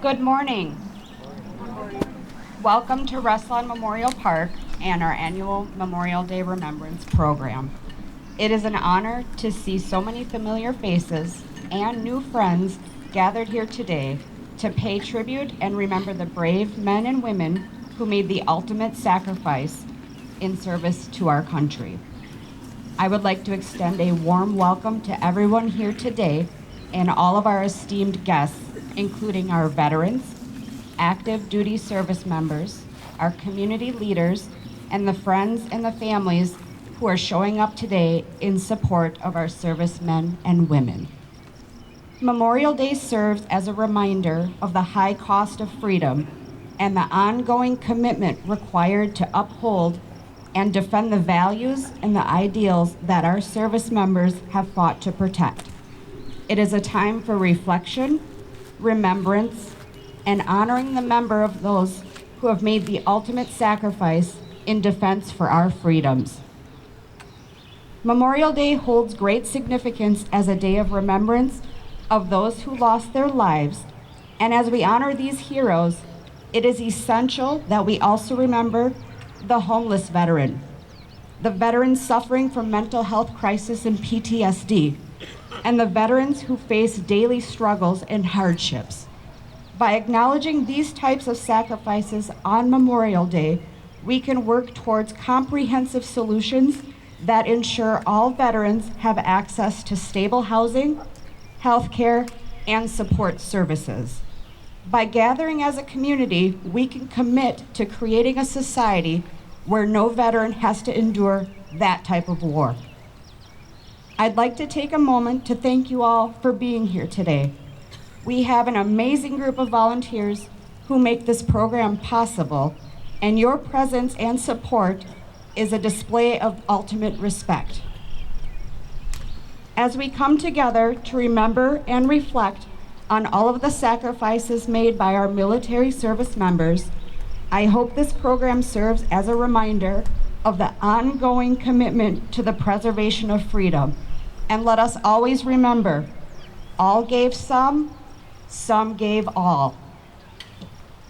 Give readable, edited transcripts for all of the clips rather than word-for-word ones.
Good morning. Welcome to Restlawn Memorial Park and our annual Memorial Day Remembrance Program. It is an honor to see so many familiar faces and new friends gathered here today to pay tribute and remember the brave men and women who made the ultimate sacrifice in service to our country. I would like to extend a warm welcome to everyone here today and all of our esteemed guests, including our veterans, active duty service members, our community leaders, and the friends and the families who are showing up today in support of our servicemen and women. Memorial Day serves as a reminder of the high cost of freedom and the ongoing commitment required to uphold and defend the values and the ideals that our service members have fought to protect. It is a time for reflection, remembrance, and honoring the memory of those who have made the ultimate sacrifice in defense for our freedoms. Memorial Day holds great significance as a day of remembrance of those who lost their lives, and as we honor these heroes, it is essential that we also remember the homeless veteran, the veterans suffering from mental health crisis and PTSD, and the veterans who face daily struggles and hardships. By acknowledging these types of sacrifices on Memorial Day, we can work towards comprehensive solutions that ensure all veterans have access to stable housing, health care, and support services. By gathering as a community, we can commit to creating a society where no veteran has to endure that type of war. I'd like to take a moment to thank you all for being here today. We have an amazing group of volunteers who make this program possible, and your presence and support is a display of ultimate respect. As we come together to remember and reflect on all of the sacrifices made by our military service members, I hope this program serves as a reminder of the ongoing commitment to the preservation of freedom. And let us always remember, all gave some gave all.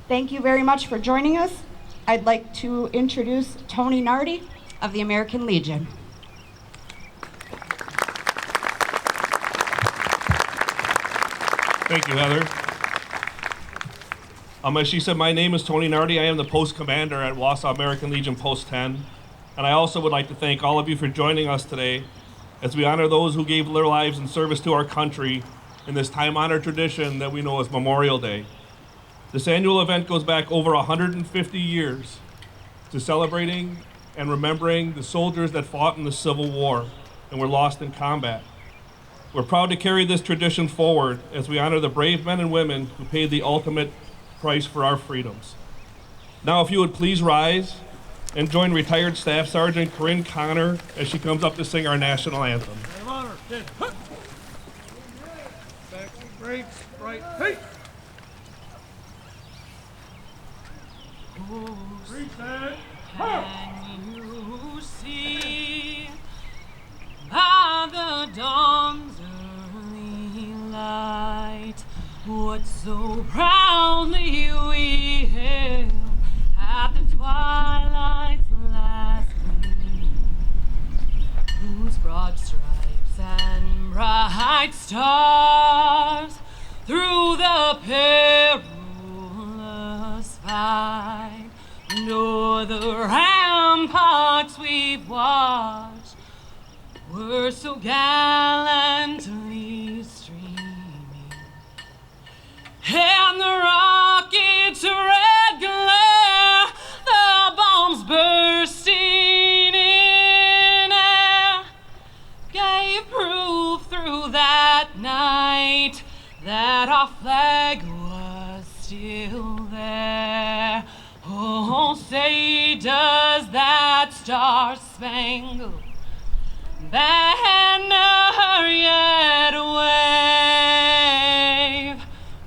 Thank you very much for joining us. I'd like to introduce Tony Nardi of the American Legion. Thank you, Heather. As she said, my name is Tony Nardi. I am the post commander at WAUSAU American Legion Post 10. And I also would like to thank all of you for joining us today as we honor those who gave their lives in service to our country in this time-honored tradition that we know as Memorial Day. This annual event goes back over 150 years to celebrating and remembering the soldiers that fought in the Civil War and were lost in combat. We're proud to carry this tradition forward as we honor the brave men and women who paid the ultimate price for our freedoms. Now, if you would please rise and join retired Staff Sergeant Corinne Connor as she comes up to sing our national anthem. Honor. Back, break, right, hey! Reset. Can you see by the dawn's early light what so proudly we hailed at the twilight's last gleam, whose broad stripes and bright stars through the perilous fight and o'er the ramparts we've watched were so gallantly streaming, and the rocket's red glare, the bombs bursting in air, gave proof through that night that our flag was still there. Oh, say does that star-spangled banner yet wave,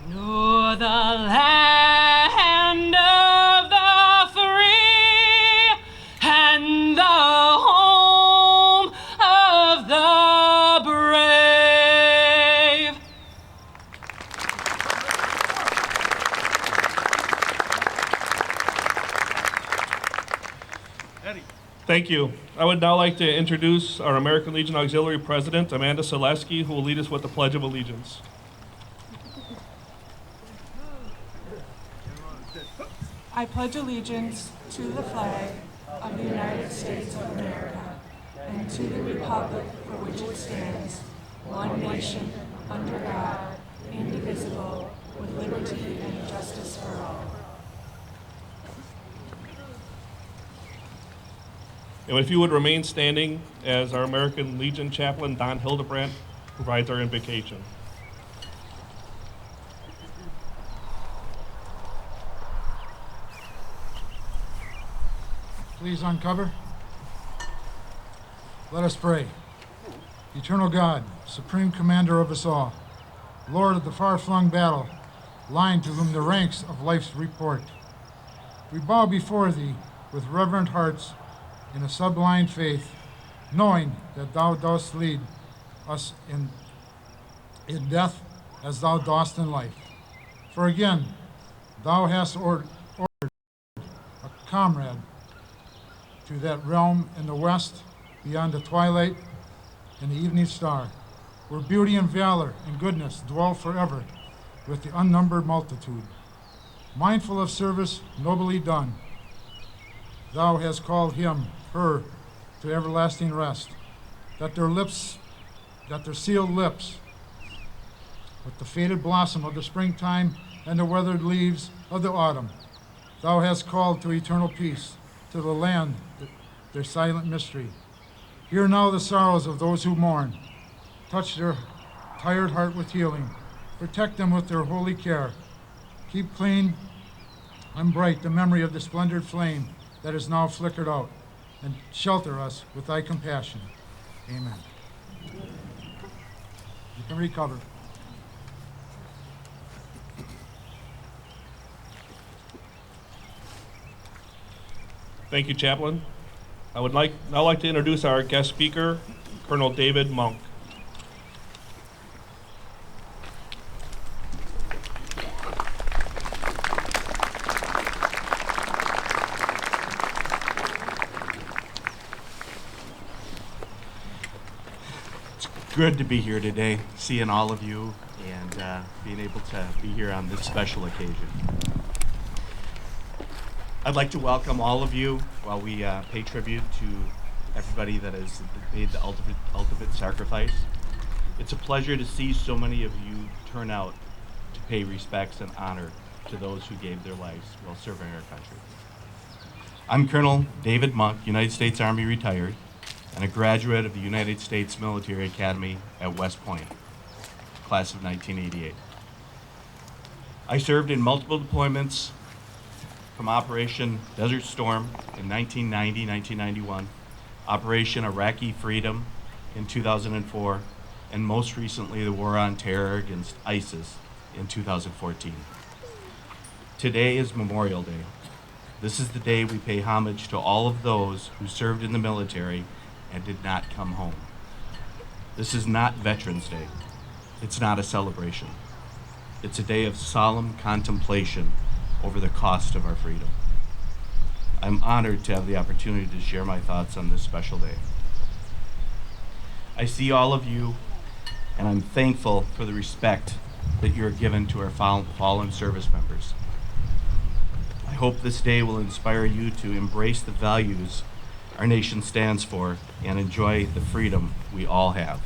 nor the land of the free and the home of the brave. Thank you. I would now like to introduce our American Legion Auxiliary President, Amanda Selesky, who will lead us with the Pledge of Allegiance. I pledge allegiance to the flag of the United States of America and to the republic for which it stands, one nation, under God, indivisible, with liberty and justice for all. And if you would remain standing as our American Legion Chaplain, Don Hildebrandt, provides our invocation. Please uncover. Let us pray. Eternal God, Supreme Commander of us all, Lord of the far-flung battle, line to whom the ranks of life's report, we bow before Thee with reverent hearts in a sublime faith, knowing that Thou dost lead us in death as Thou dost in life. For again, Thou hast ordered a comrade to that realm in the west, beyond the twilight and the evening star, where beauty and valor and goodness dwell forever with the unnumbered multitude. Mindful of service nobly done, Thou hast called him, her, to everlasting rest, that their sealed lips, with the faded blossom of the springtime and the weathered leaves of the autumn, Thou hast called to eternal peace, to the land, their silent mystery. Hear now the sorrows of those who mourn. Touch their tired heart with healing. Protect them with their holy care. Keep clean and bright the memory of the splendid flame that is now flickered out, and shelter us with Thy compassion. Amen. You can recover. Thank you, Chaplain. I would now like to introduce our guest speaker, Colonel David Monk. It's good to be here today, seeing all of you and being able to be here on this special occasion. I'd like to welcome all of you while we pay tribute to everybody that has made the ultimate sacrifice. It's a pleasure to see so many of you turn out to pay respects and honor to those who gave their lives while serving our country. I'm Colonel David Monk, United States Army retired, and a graduate of the United States Military Academy at West Point, class of 1988. I served in multiple deployments from Operation Desert Storm in 1990-1991, Operation Iraqi Freedom in 2004, and most recently the War on Terror against ISIS in 2014. Today is Memorial Day. This is the day we pay homage to all of those who served in the military and did not come home. This is not Veterans Day. It's not a celebration. It's a day of solemn contemplation over the cost of our freedom. I'm honored to have the opportunity to share my thoughts on this special day. I see all of you, and I'm thankful for the respect that you're given to our fallen service members. I hope this day will inspire you to embrace the values our nation stands for and enjoy the freedom we all have.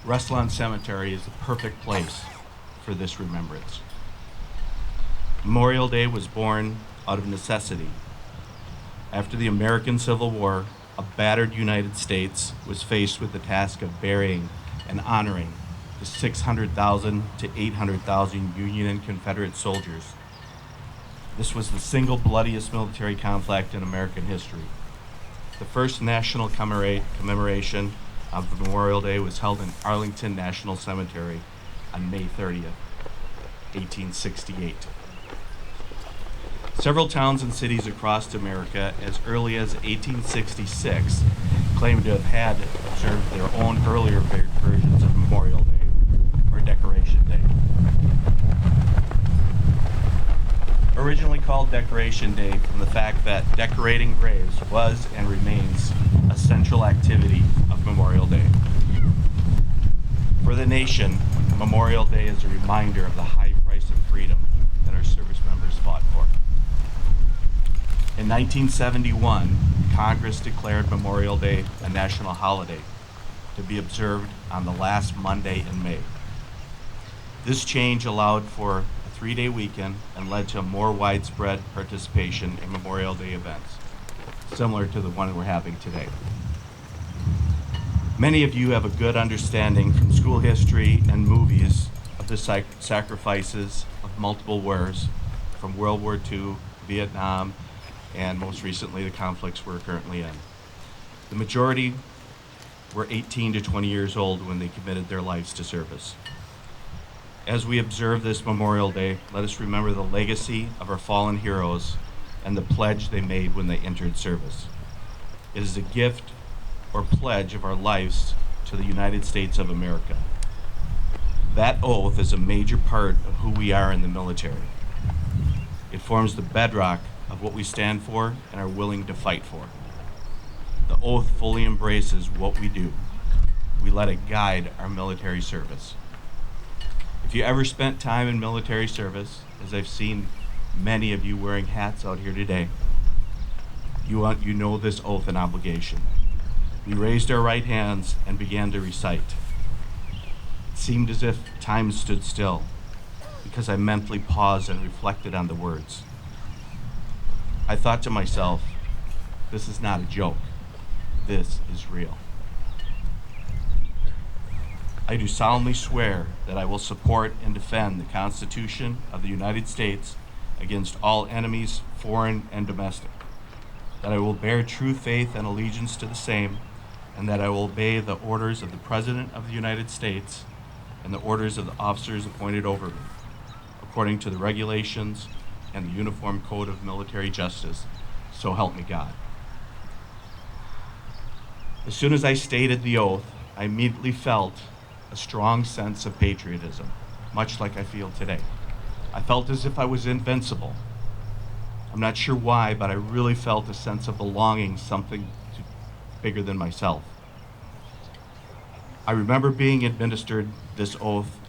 Restlawn Cemetery is the perfect place for this remembrance. Memorial Day was born out of necessity. After the American Civil War, a battered United States was faced with the task of burying and honoring the 600,000 to 800,000 Union and Confederate soldiers. This was the single bloodiest military conflict in American history. The first national commemoration of Memorial Day was held in Arlington National Cemetery on May 30th, 1868. Several towns and cities across America, as early as 1866, claimed to have had observed their own earlier versions of Memorial Day, or Decoration Day. Originally called Decoration Day from the fact that decorating graves was and remains a central activity of Memorial Day. For the nation, Memorial Day is a reminder of the high price of freedom that our service members fought for. In 1971, Congress declared Memorial Day a national holiday to be observed on the last Monday in May. This change allowed for a 3-day weekend and led to more widespread participation in Memorial Day events, similar to the one we're having today. Many of you have a good understanding from school history and movies of the sacrifices of multiple wars from World War II, Vietnam, and most recently the conflicts we're currently in. The majority were 18 to 20 years old when they committed their lives to service. As we observe this Memorial Day, let us remember the legacy of our fallen heroes and the pledge they made when they entered service. It is a gift or pledge of our lives to the United States of America. That oath is a major part of who we are in the military. It forms the bedrock of what we stand for and are willing to fight for. The oath fully embraces what we do. We let it guide our military service. If you ever spent time in military service, as I've seen many of you wearing hats out here today, you know this oath and obligation. We raised our right hands and began to recite. It seemed as if time stood still because I mentally paused and reflected on the words. I thought to myself, this is not a joke. This is real. I do solemnly swear that I will support and defend the Constitution of the United States against all enemies, foreign and domestic, that I will bear true faith and allegiance to the same, and that I will obey the orders of the President of the United States and the orders of the officers appointed over me, according to the regulations and the Uniform Code of Military Justice, so help me God. As soon as I stated the oath, I immediately felt a strong sense of patriotism, much like I feel today. I felt as if I was invincible. I'm not sure why, but I really felt a sense of belonging, something bigger than myself. I remember being administered this oath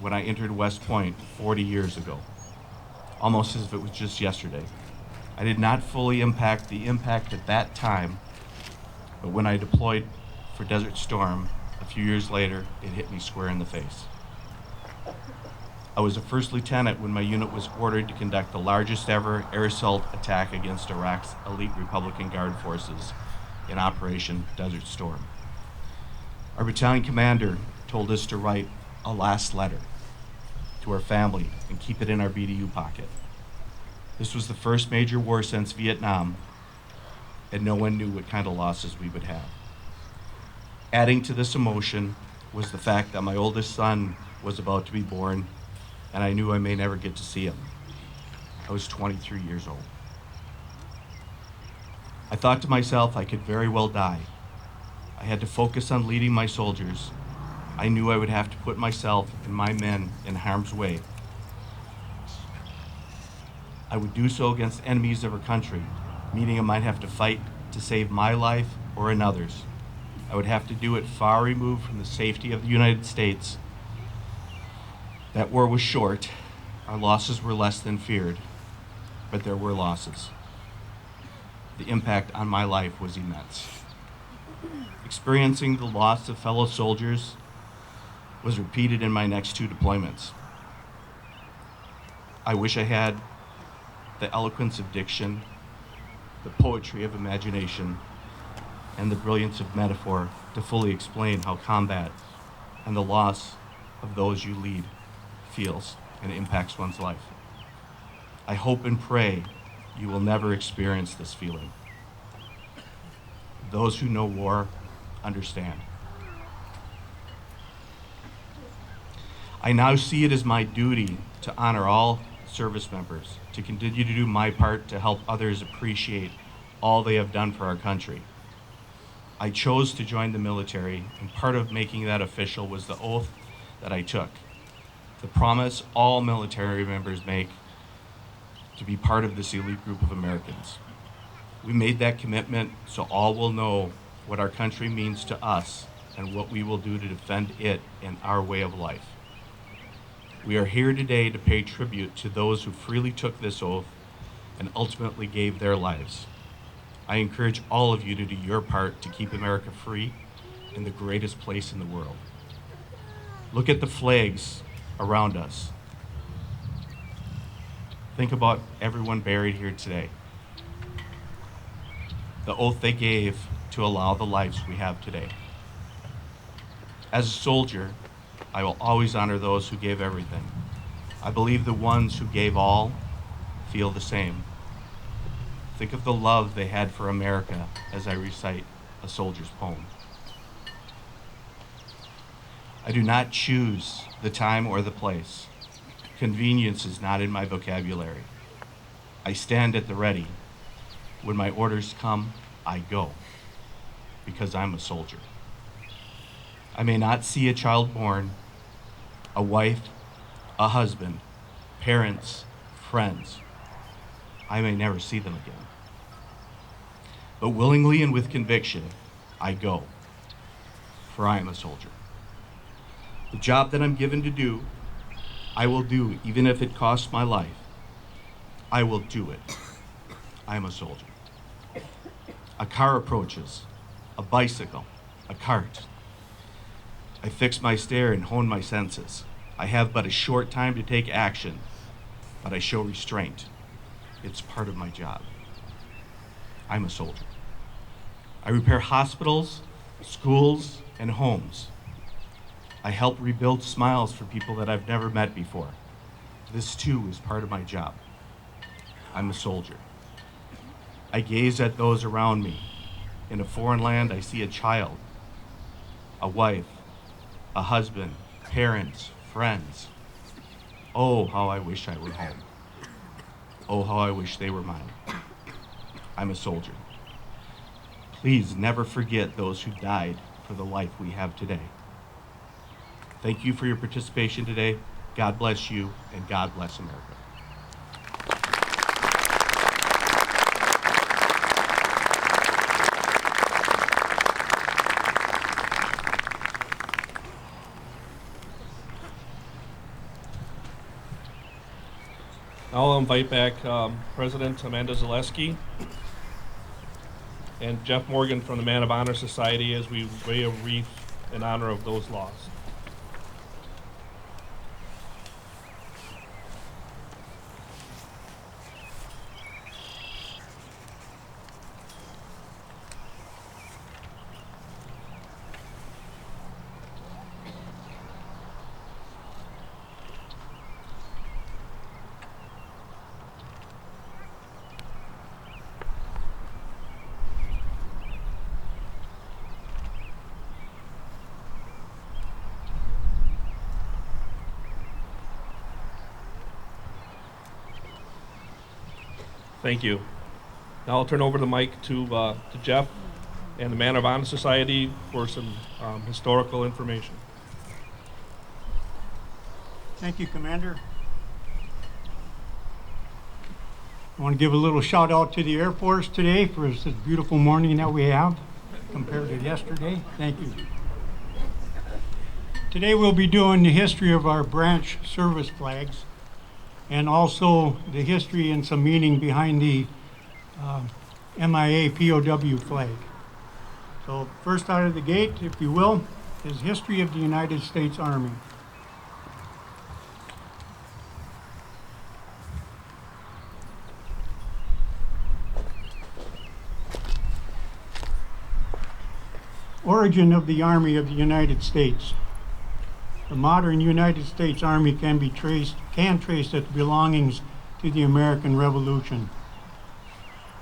when I entered West Point 40 years ago, almost as if it was just yesterday. I did not fully impact the impact at that time, but when I deployed for Desert Storm a few years later, it hit me square in the face. I was a first lieutenant when my unit was ordered to conduct the largest ever air assault attack against Iraq's elite Republican Guard forces in Operation Desert Storm. Our battalion commander told us to write a last letter to our family and keep it in our BDU pocket. This was the first major war since Vietnam, and no one knew what kind of losses we would have. Adding to this emotion was the fact that my oldest son was about to be born, and I knew I may never get to see him. I was 23 years old. I thought to myself I could very well die. I had to focus on leading my soldiers. I knew I would have to put myself and my men in harm's way. I would do so against enemies of our country, meaning I might have to fight to save my life or another's. I would have to do it far removed from the safety of the United States. That war was short. Our losses were less than feared, but there were losses. The impact on my life was immense. Experiencing the loss of fellow soldiers was repeated in my next 2 deployments. I wish I had the eloquence of diction, the poetry of imagination, and the brilliance of metaphor to fully explain how combat and the loss of those you lead feels and impacts one's life. I hope and pray you will never experience this feeling. Those who know war understand. I now see it as my duty to honor all service members, to continue to do my part to help others appreciate all they have done for our country. I chose to join the military, and part of making that official was the oath that I took. The promise all military members make to be part of this elite group of Americans. We made that commitment so all will know what our country means to us and what we will do to defend it and our way of life. We are here today to pay tribute to those who freely took this oath and ultimately gave their lives. I encourage all of you to do your part to keep America free in the greatest place in the world. Look at the flags around us. Think about everyone buried here today. The oath they gave to allow the lives we have today. As a soldier, I will always honor those who gave everything. I believe the ones who gave all feel the same. Think of the love they had for America as I recite a soldier's poem. I do not choose the time or the place. Convenience is not in my vocabulary. I stand at the ready. When my orders come, I go, because I'm a soldier. I may not see a child born, a wife, a husband, parents, friends. I may never see them again. But willingly and with conviction, I go, for I am a soldier. The job that I'm given to do, I will do even if it costs my life. I will do it. I am a soldier. A car approaches, a bicycle, a cart. I fix my stare and hone my senses. I have but a short time to take action, but I show restraint. It's part of my job. I'm a soldier. I repair hospitals, schools, and homes. I help rebuild smiles for people that I've never met before. This too is part of my job. I'm a soldier. I gaze at those around me. In a foreign land, I see a child, a wife, a husband, parents, friends. Oh, how I wish I were home. Oh, how I wish they were mine. I'm a soldier. Please never forget those who died for the life we have today. Thank you for your participation today. God bless you, and God bless America. I'll invite back President Amanda Zaleski and Jeff Morgan from the Man of Honor Society as we lay a wreath in honor of those lost. Thank you. Now I'll turn over the mic to Jeff and the Man of Honor Society for some historical information. Thank you, Commander. I want to give a little shout out to the Air Force today for this beautiful morning that we have compared to yesterday. Thank you. Today we'll be doing the history of our branch service flags and also the history and some meaning behind the MIA POW flag. So first out of the gate, if you will, is history of the United States Army. Origin of the Army of the United States. The modern United States Army can trace its belongings to the American Revolution.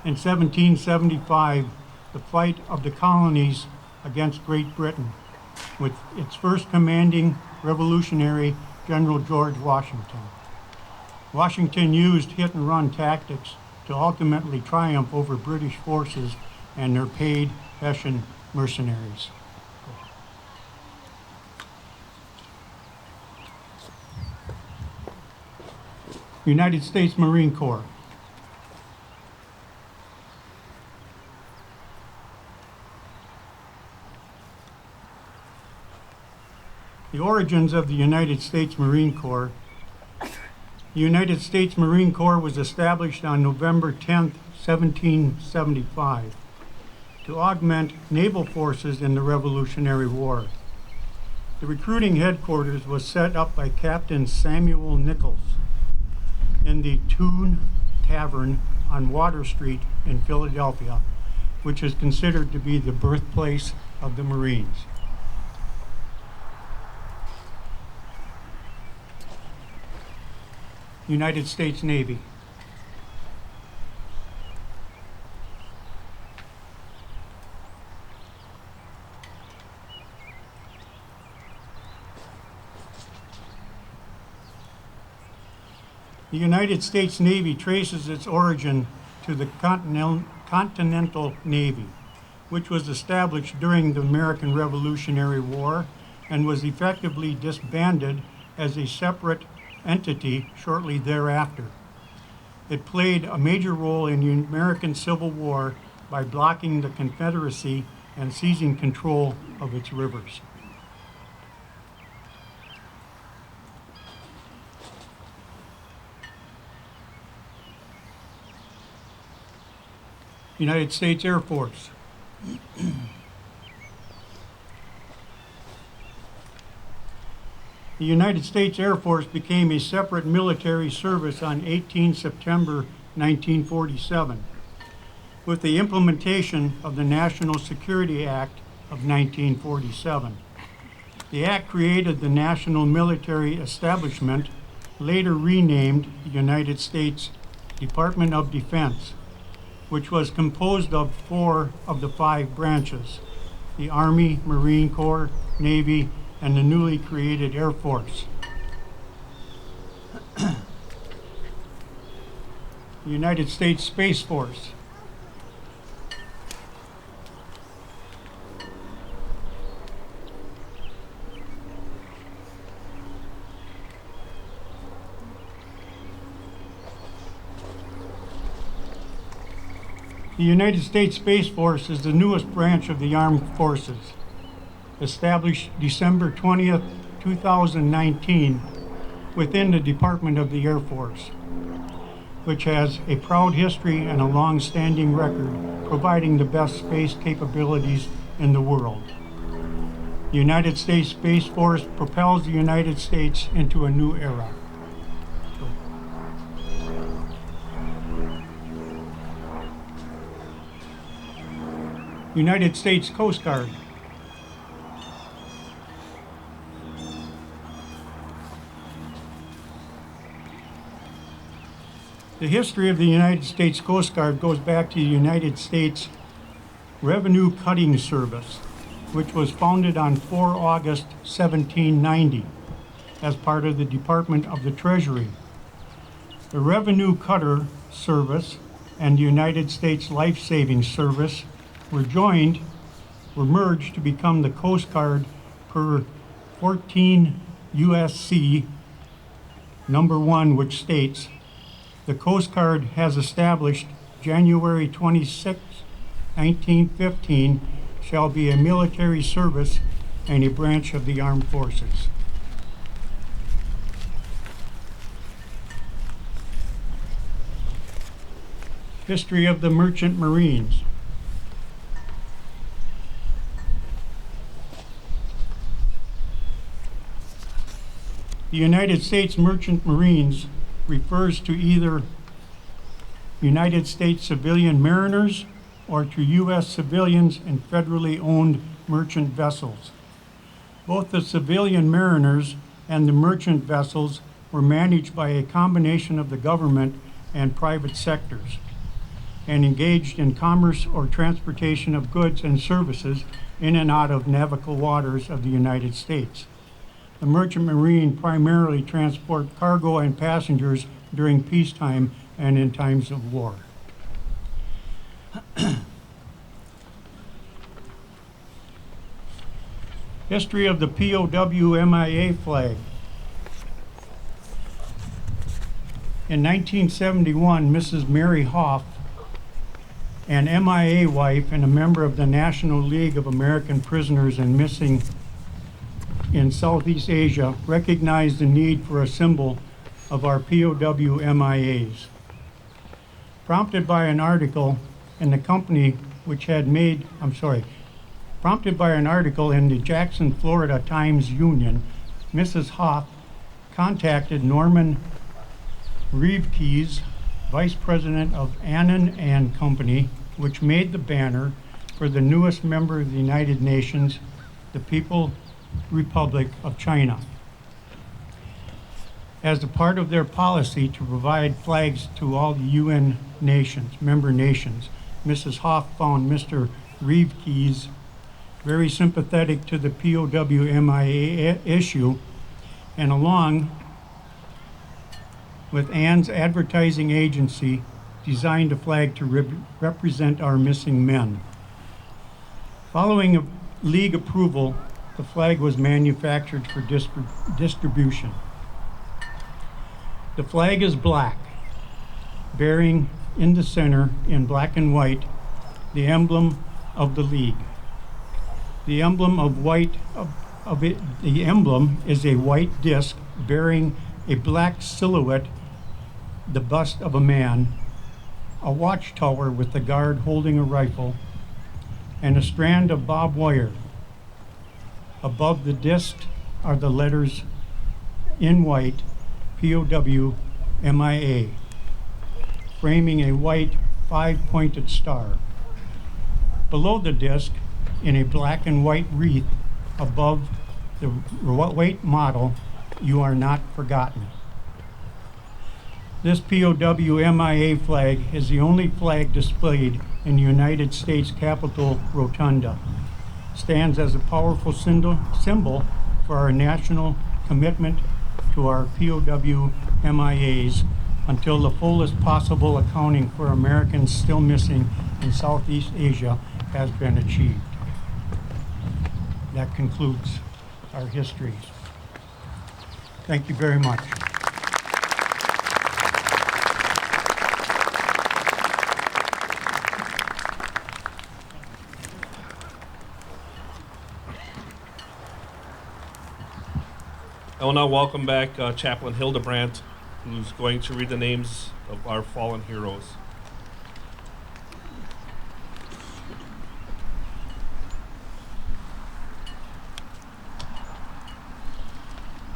In 1775, the fight of the colonies against Great Britain, with its first commanding revolutionary, General George Washington. Washington used hit-and-run tactics to ultimately triumph over British forces and their paid Hessian mercenaries. United States Marine Corps. The origins of the United States Marine Corps. The United States Marine Corps was established on November 10, 1775, to augment naval forces in the Revolutionary War. The recruiting headquarters was set up by Captain Samuel Nichols in the Toon Tavern on Water Street in Philadelphia, which is considered to be the birthplace of the Marines. United States Navy. The United States Navy traces its origin to the Continental Navy, which was established during the American Revolutionary War and was effectively disbanded as a separate entity shortly thereafter. It played a major role in the American Civil War by blocking the Confederacy and seizing control of its rivers. United States Air Force. The United States Air Force became a separate military service on 18 September 1947 with the implementation of the National Security Act of 1947. The act created the National Military Establishment, later renamed the United States Department of Defense, which was composed of 4 of the 5 branches: the Army, Marine Corps, Navy, and the newly created Air Force. The United States Space Force. The United States Space Force is the newest branch of the Armed Forces, established December 20th, 2019, within the Department of the Air Force, which has a proud history and a long-standing record providing the best space capabilities in the world. The United States Space Force propels the United States into a new era. United States Coast Guard. The history of the United States Coast Guard goes back to the United States Revenue Cutting Service, which was founded on 4 August 1790 as part of the Department of the Treasury. The Revenue Cutter Service and the United States Life Saving Service were merged to become the Coast Guard per 14 USC number 1, which states, "The Coast Guard has established January 26, 1915, shall be a military service and a branch of the armed forces." History of the Merchant Marines. The United States Merchant Marines refers to either United States civilian mariners or to U.S. civilians and federally owned merchant vessels. Both the civilian mariners and the merchant vessels were managed by a combination of the government and private sectors and engaged in commerce or transportation of goods and services in and out of navigable waters of the United States. The merchant marine primarily transport cargo and passengers during peacetime and in times of war. History of the POW MIA flag. In 1971, Mrs. Mary Hoff, an MIA wife and a member of the National League of American Prisoners and Missing in Southeast Asia recognized the need for a symbol of our POW MIAs. Prompted by an article in the Jackson, Florida Times Union, Mrs. Hoff contacted Norman Reevkees, Vice President of Annan and Company, which made the banner for the newest member of the United Nations, the People's Republic of China. As a part of their policy to provide flags to all the UN nations, member nations, Mrs. Hoff found Mr. Reevkees very sympathetic to the POW-MIA issue, and along with Ann's advertising agency, designed a flag to represent our missing men. Following a league approval, the flag was manufactured for distribution. The flag is black, bearing in the center in black and white the emblem of the league. The emblem is a white disc bearing a black silhouette, the bust of a man, a watchtower with the guard holding a rifle, and a strand of barbed wire. Above the disc are the letters in white, POW-MIA, framing a white 5-pointed star. Below the disc, in a black and white wreath above the white motto, "You are not forgotten." This POW-MIA flag is the only flag displayed in the United States Capitol Rotunda. Stands as a powerful symbol for our national commitment to our POW-MIAs until the fullest possible accounting for Americans still missing in Southeast Asia has been achieved. That concludes our histories. Thank you very much. I will now welcome back Chaplain Hildebrandt, who's going to read the names of our fallen heroes.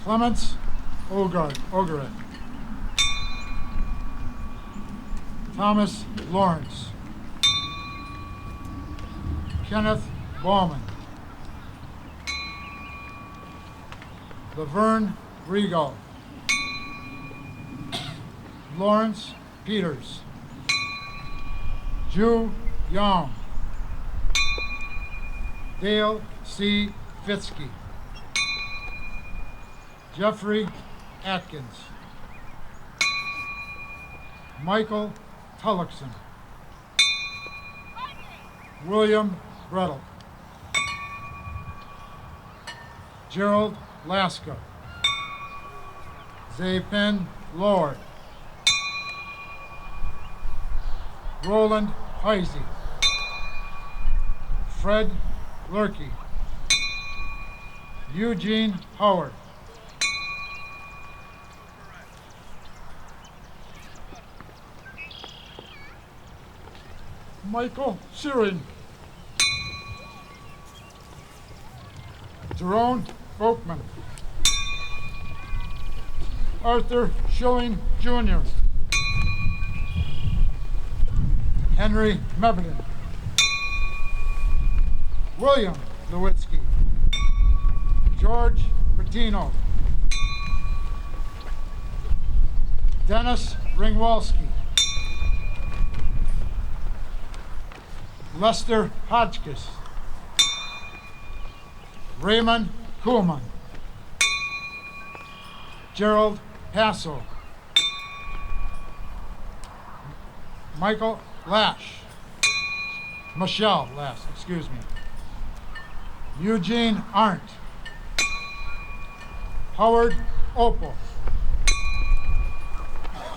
Clements Ogaret. Thomas Lawrence. Kenneth Bauman. Laverne Regal. Lawrence Peters. Ju Young. Dale C. Fitzke. Jeffrey Atkins. Michael Tullochson. William Brettel. Gerald Laska. Zapin Lord. Roland Heisey. Fred Lurkey. Eugene Howard. Michael Sheeran. Jerome Folkman. Arthur Schilling Jr. Henry Meverton. William Lewitsky. George Bertino. Dennis Ringwalski. Lester Hodgkiss. Raymond Kuhlman. Gerald Passo. Michael Michelle Lash, excuse me. Eugene Arndt. Howard Opel.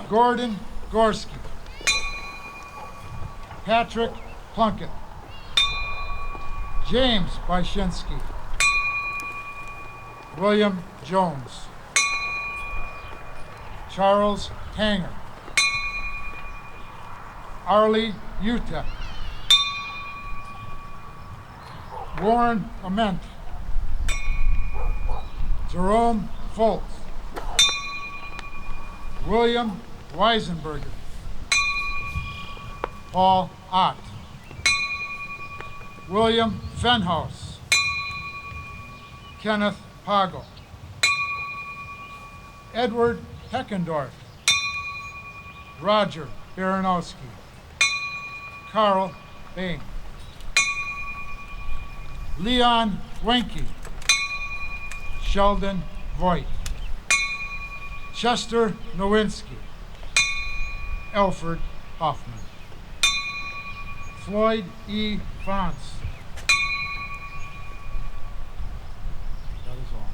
Gordon Gorski. Patrick Plunkett. James Byshinsky. William Jones. Charles Tanger. Arlie Utah. Warren Ament. Jerome Foltz. William Weisenberger. Paul Ott. William Fenhouse. Kenneth Pago. Edward Heckendorf. Roger Baranowski. Carl Bain. Leon Wenke. Sheldon Voigt. Chester Nowinski. Alfred Hoffman. Floyd E. Fonce. That is all.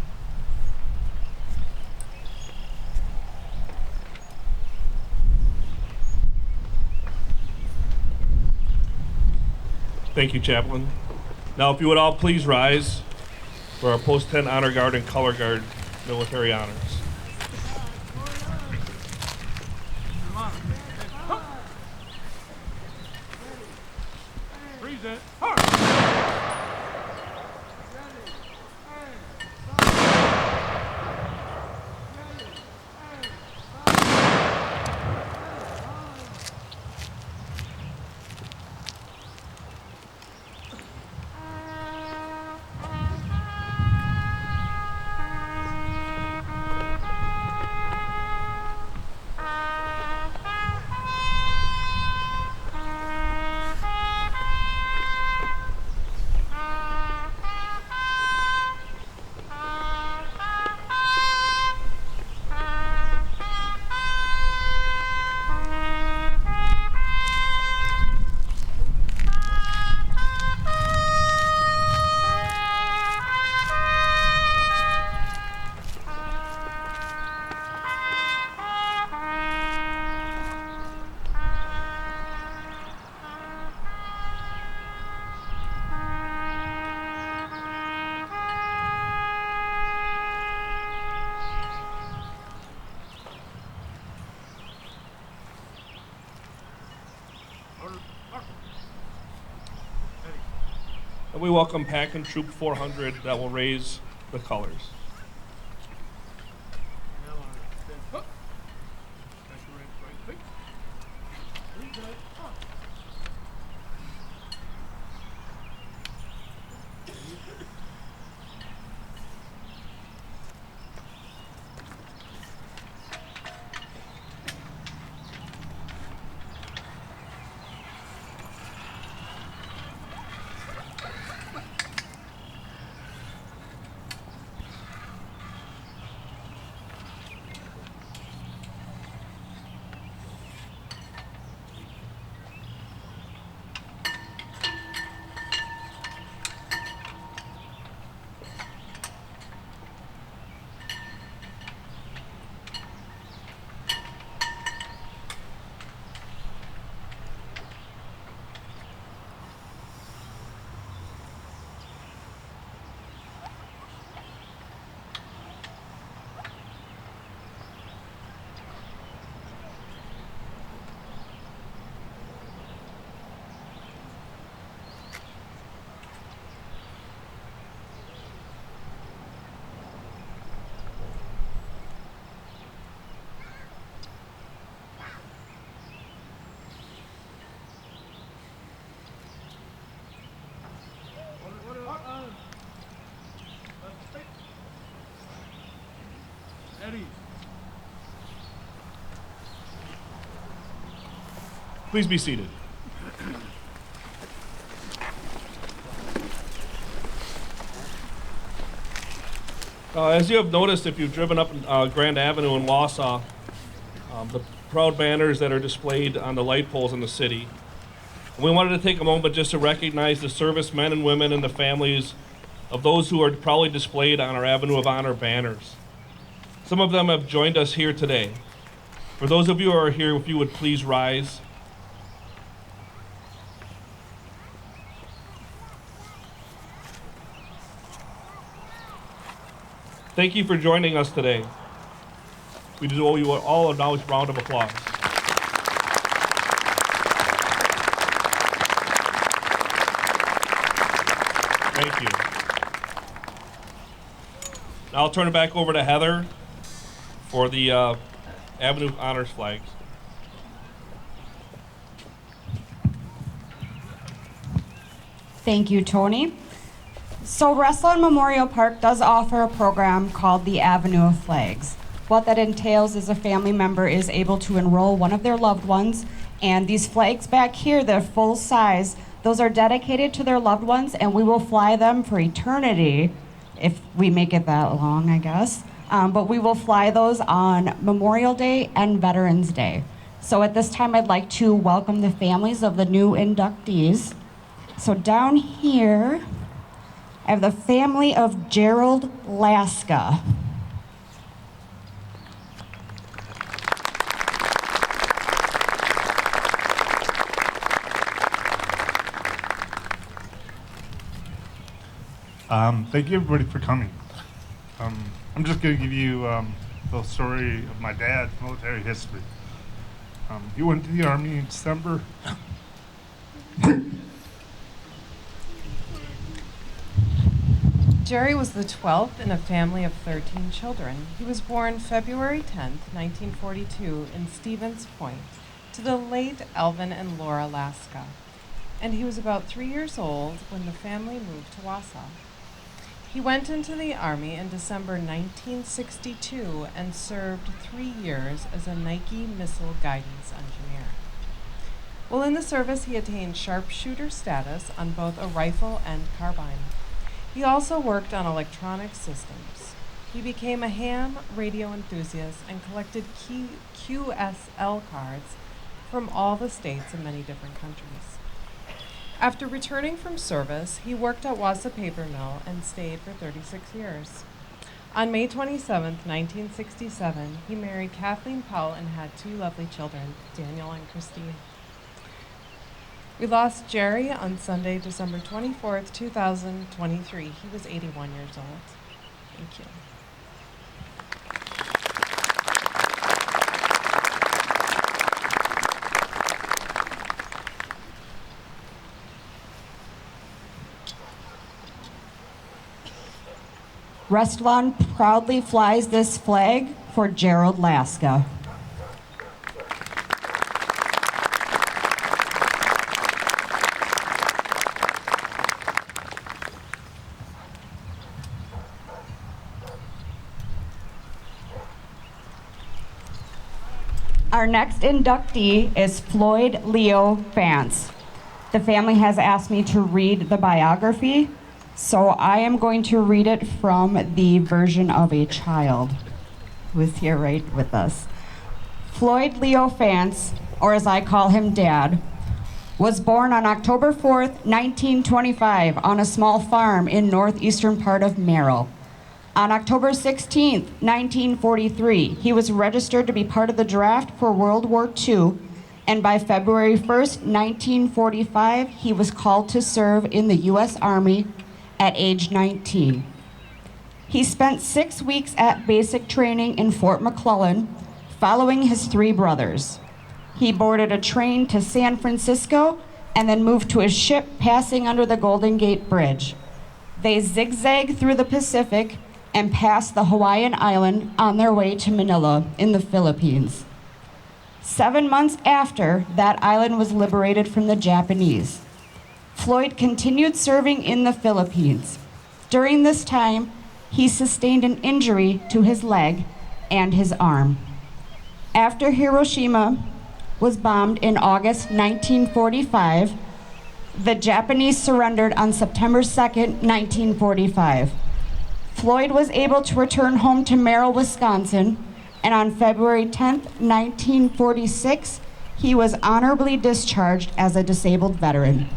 Thank you, Chaplain. Now, if you would all please rise for our Post 10 Honor Guard and Color Guard military honors. Freeze it. And we welcome Pack and Troop 400 that will raise the colors. Eddie. Please be seated. As you have noticed, if you've driven up Grand Avenue in Wausau, the proud banners that are displayed on the light poles in the city. We wanted to take a moment just to recognize the servicemen and women and the families of those who are proudly displayed on our Avenue of Honor banners. Some of them have joined us here today. For those of you who are here, if you would please rise. Thank you for joining us today. We do owe you all a nice round of applause. Thank you. Now I'll turn it back over to Heather for the Avenue Honors flags. Thank you, Tony. So Restlawn Memorial Park does offer a program called the Avenue of Flags. What that entails is a family member is able to enroll one of their loved ones, and these flags back here, they're full size. Those are dedicated to their loved ones, and we will fly them for eternity, if we make it that long, I guess. But we will fly those on Memorial Day and Veterans Day. So at this time, I'd like to welcome the families of the new inductees. So down here, I have the family of Gerald Laska. Thank you everybody for coming. I'm just going to give you the story of my dad's military history. He went to the Army in December. Jerry was the 12th in a family of 13 children. He was born February 10th, 1942 in Stevens Point to the late Alvin and Laura Laska. And he was about 3 years old when the family moved to WAUSAU. He went into the Army in December 1962 and served 3 years as a Nike missile guidance engineer. While in the service, he attained sharpshooter status on both a rifle and carbine. He also worked on electronic systems. He became a ham radio enthusiast and collected QSL cards from all the states and many different countries. After returning from service, he worked at WAUSA Paper Mill and stayed for 36 years. On May 27, 1967, he married Kathleen Powell and had 2 lovely children, Daniel and Christine. We lost Jerry on Sunday, December 24th, 2023. He was 81 years old. Thank you. Restlawn proudly flies this flag for Gerald Laska. Our next inductee is Floyd Leo Vance. The family has asked me to read the biography, so I am going to read it from the version of a child who is here right with us. Floyd Leo Vance, or as I call him Dad, was born on October 4th, 1925 on a small farm in northeastern part of Merrill. On October 16th, 1943, he was registered to be part of the draft for World War II, and by February 1st, 1945, he was called to serve in the U.S. Army at age 19. He spent 6 weeks at basic training in Fort McClellan, following his 3 brothers. He boarded a train to San Francisco and then moved to a ship passing under the Golden Gate Bridge. They zigzagged through the Pacific and passed the Hawaiian island on their way to Manila in the Philippines. 7 months after, that island was liberated from the Japanese. Floyd continued serving in the Philippines. During this time, he sustained an injury to his leg and his arm. After Hiroshima was bombed in August 1945, the Japanese surrendered on September 2nd, 1945. Floyd was able to return home to Merrill, Wisconsin, and on February 10th, 1946, he was honorably discharged as a disabled veteran.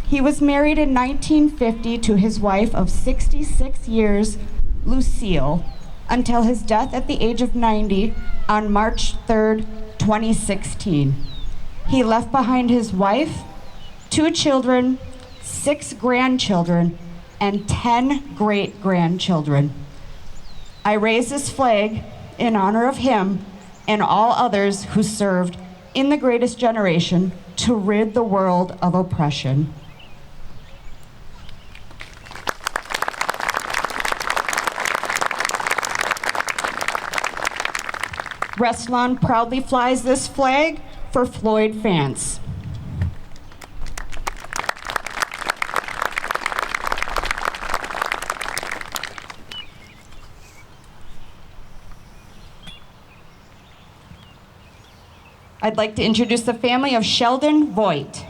He was married in 1950 to his wife of 66 years, Lucille, until his death at the age of 90 on March 3rd, 2016. He left behind his wife, 2 children, 6 grandchildren, and 10 great-grandchildren. I raise this flag in honor of him and all others who served in the greatest generation to rid the world of oppression. Restlawn proudly flies this flag for Floyd fans. I'd like to introduce the family of Sheldon Voigt.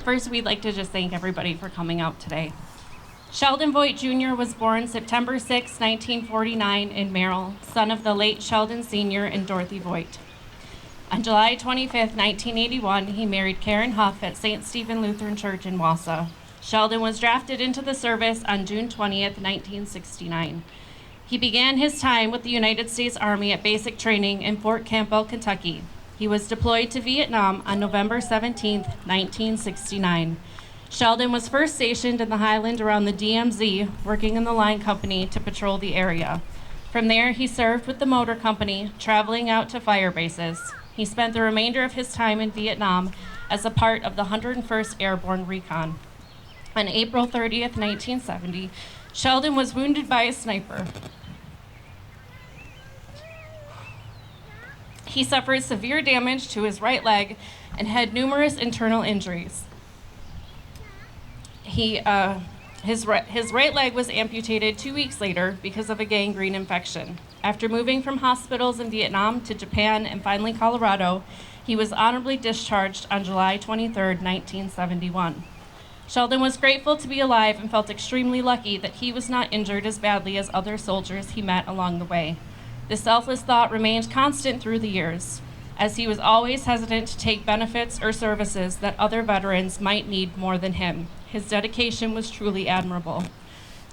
First, we'd like to just thank everybody for coming out today. Sheldon Voigt Jr. was born September 6, 1949 in Merrill, son of the late Sheldon Sr. and Dorothy Voigt. On July 25, 1981, he married Karen Huff at St. Stephen Lutheran Church in WAUSAU. Sheldon was drafted into the service on June 20, 1969. He began his time with the United States Army at basic training in Fort Campbell, Kentucky. He was deployed to Vietnam on November 17, 1969. Sheldon was first stationed in the Highland around the DMZ, working in the line company to patrol the area. From there, he served with the motor company, traveling out to fire bases. He spent the remainder of his time in Vietnam as a part of the 101st Airborne Recon. On April 30th, 1970, Sheldon was wounded by a sniper. He suffered severe damage to his right leg and had numerous internal injuries. His right leg was amputated 2 weeks later because of a gangrene infection. After moving from hospitals in Vietnam to Japan and finally Colorado, he was honorably discharged on July 23, 1971. Sheldon was grateful to be alive and felt extremely lucky that he was not injured as badly as other soldiers he met along the way. This selfless thought remained constant through the years, as he was always hesitant to take benefits or services that other veterans might need more than him. His dedication was truly admirable.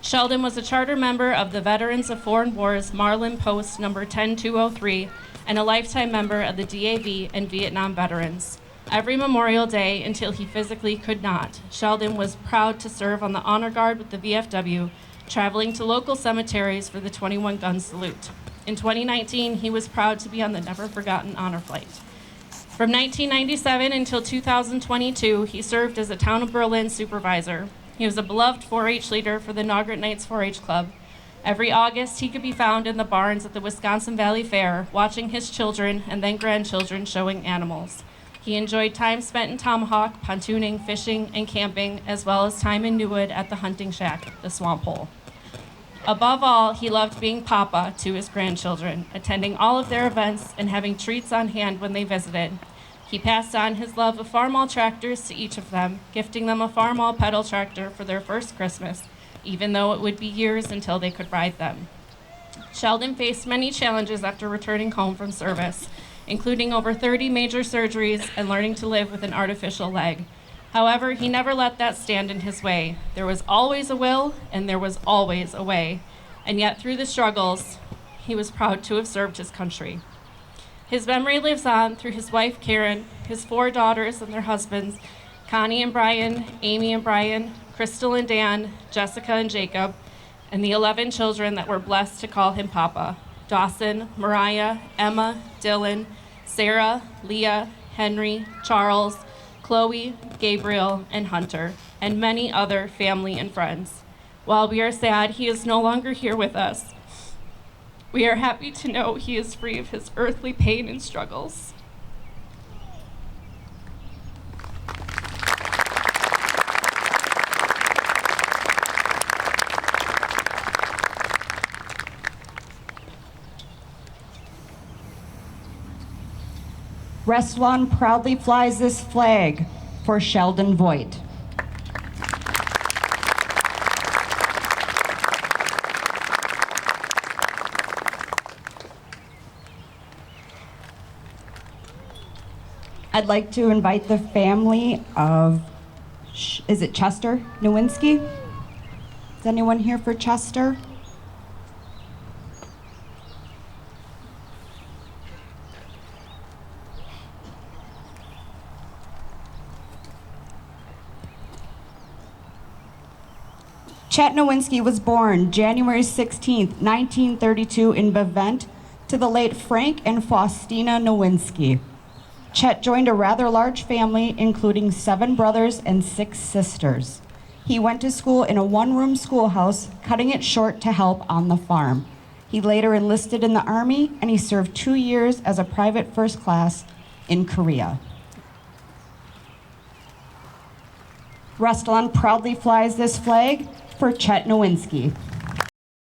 Sheldon was a charter member of the Veterans of Foreign Wars Marlin Post number 10203 and a lifetime member of the DAV and Vietnam Veterans. Every Memorial Day until he physically could not, Sheldon was proud to serve on the honor guard with the VFW, traveling to local cemeteries for the 21-gun salute. In 2019, he was proud to be on the Never Forgotten Honor Flight. From 1997 until 2022, he served as a Town of Berlin supervisor. He was a beloved 4-H leader for the Naugatuck Knights 4-H Club. Every August, he could be found in the barns at the Wisconsin Valley Fair, watching his children and then grandchildren showing animals. He enjoyed time spent in Tomahawk, pontooning, fishing, and camping, as well as time in Newwood at the hunting shack, the Swamp Hole. Above all, he loved being Papa to his grandchildren, attending all of their events and having treats on hand when they visited. He passed on his love of Farmall tractors to each of them, gifting them a Farmall pedal tractor for their first Christmas, even though it would be years until they could ride them. Sheldon faced many challenges after returning home from service, including over 30 major surgeries and learning to live with an artificial leg. However, he never let that stand in his way. There was always a will, and there was always a way. And yet, through the struggles, he was proud to have served his country. His memory lives on through his wife, Karen, his 4 daughters and their husbands, Connie and Brian, Amy and Brian, Crystal and Dan, Jessica and Jacob, and the 11 children that were blessed to call him Papa: Dawson, Mariah, Emma, Dylan, Sarah, Leah, Henry, Charles, Chloe, Gabriel, and Hunter, and many other family and friends. While we are sad he is no longer here with us, we are happy to know he is free of his earthly pain and struggles. Restlawn proudly flies this flag for Sheldon Voigt. I'd like to invite the family of Is it Chester Nowinski? Is anyone here for Chester? Chet Nowinski was born January 16, 1932 in Bevent to the late Frank and Faustina Nowinski. Chet joined a rather large family, including 7 brothers and 6 sisters. He went to school in a one-room schoolhouse, cutting it short to help on the farm. He later enlisted in the Army, and he served 2 years as a private first class in Korea. Restlawn proudly flies this flag for Chet Nowinski.